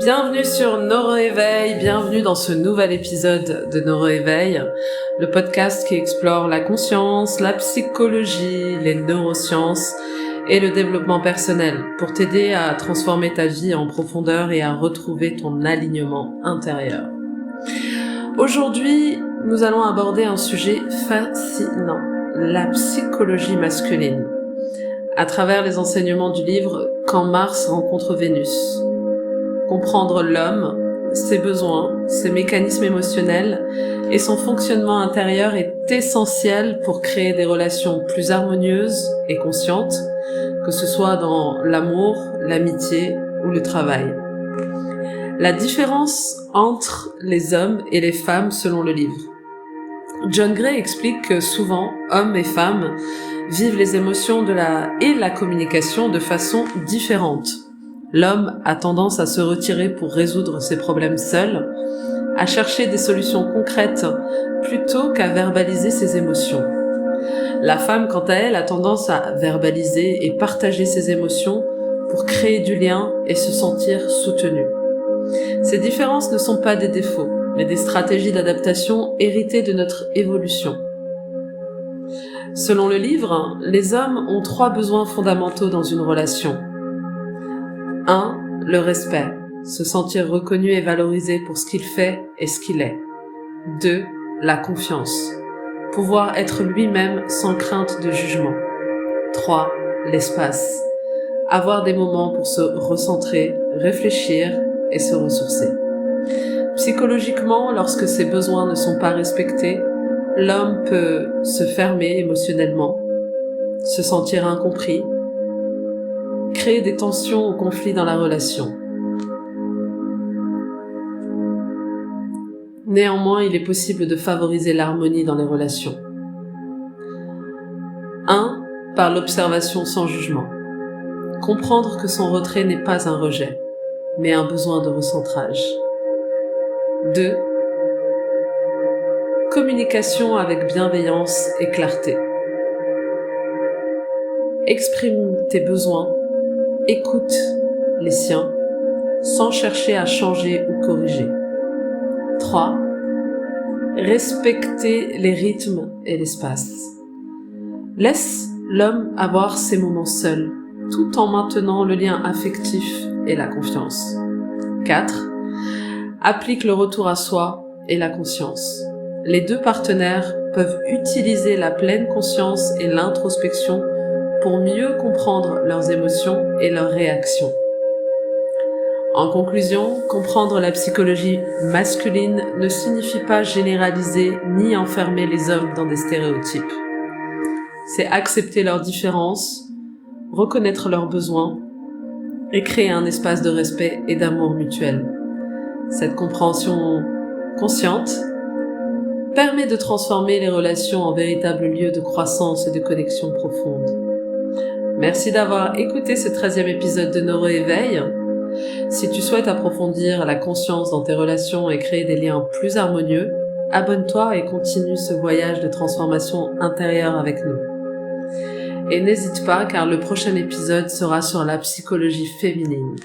Bienvenue sur Neuroéveil, bienvenue dans ce nouvel épisode de Neuroéveil, le podcast qui explore la conscience, la psychologie, les neurosciences et le développement personnel pour t'aider à transformer ta vie en profondeur et à retrouver ton alignement intérieur. Aujourd'hui, nous allons aborder un sujet fascinant, la psychologie masculine, à travers les enseignements du livre « Quand Mars rencontre Vénus ». Comprendre l'homme, ses besoins, ses mécanismes émotionnels et son fonctionnement intérieur est essentiel pour créer des relations plus harmonieuses et conscientes, que ce soit dans l'amour, l'amitié ou le travail. La différence entre les hommes et les femmes selon le livre. John Gray explique que souvent, hommes et femmes vivent les émotions et la communication de façon différente. L'homme a tendance à se retirer pour résoudre ses problèmes seul, à chercher des solutions concrètes plutôt qu'à verbaliser ses émotions. La femme, quant à elle, a tendance à verbaliser et partager ses émotions pour créer du lien et se sentir soutenue. Ces différences ne sont pas des défauts, mais des stratégies d'adaptation héritées de notre évolution. Selon le livre, les hommes ont 3 besoins fondamentaux dans une relation. 1. Le respect, se sentir reconnu et valorisé pour ce qu'il fait et ce qu'il est. 2. La confiance, pouvoir être lui-même sans crainte de jugement. 3. L'espace, avoir des moments pour se recentrer, réfléchir et se ressourcer. Psychologiquement, lorsque ces besoins ne sont pas respectés, l'homme peut se fermer émotionnellement, se sentir incompris, créer des tensions ou conflits dans la relation. Néanmoins, il est possible de favoriser l'harmonie dans les relations. 1. Par l'observation sans jugement. Comprendre que son retrait n'est pas un rejet, mais un besoin de recentrage. 2. Communication avec bienveillance et clarté. Exprime tes besoins, écoute les siens, sans chercher à changer ou corriger. 3. Respecter les rythmes et l'espace. Laisse l'homme avoir ses moments seuls, tout en maintenant le lien affectif et la confiance. 4. Applique le retour à soi et la conscience. Les 2 partenaires peuvent utiliser la pleine conscience et l'introspection pour mieux comprendre leurs émotions et leurs réactions. En conclusion, comprendre la psychologie masculine ne signifie pas généraliser ni enfermer les hommes dans des stéréotypes. C'est accepter leurs différences, reconnaître leurs besoins et créer un espace de respect et d'amour mutuel. Cette compréhension consciente permet de transformer les relations en véritable lieu de croissance et de connexion profonde. Merci d'avoir écouté ce 13e épisode de Neuroéveil. Si tu souhaites approfondir la conscience dans tes relations et créer des liens plus harmonieux, abonne-toi et continue ce voyage de transformation intérieure avec nous. Et n'hésite pas car le prochain épisode sera sur la psychologie féminine.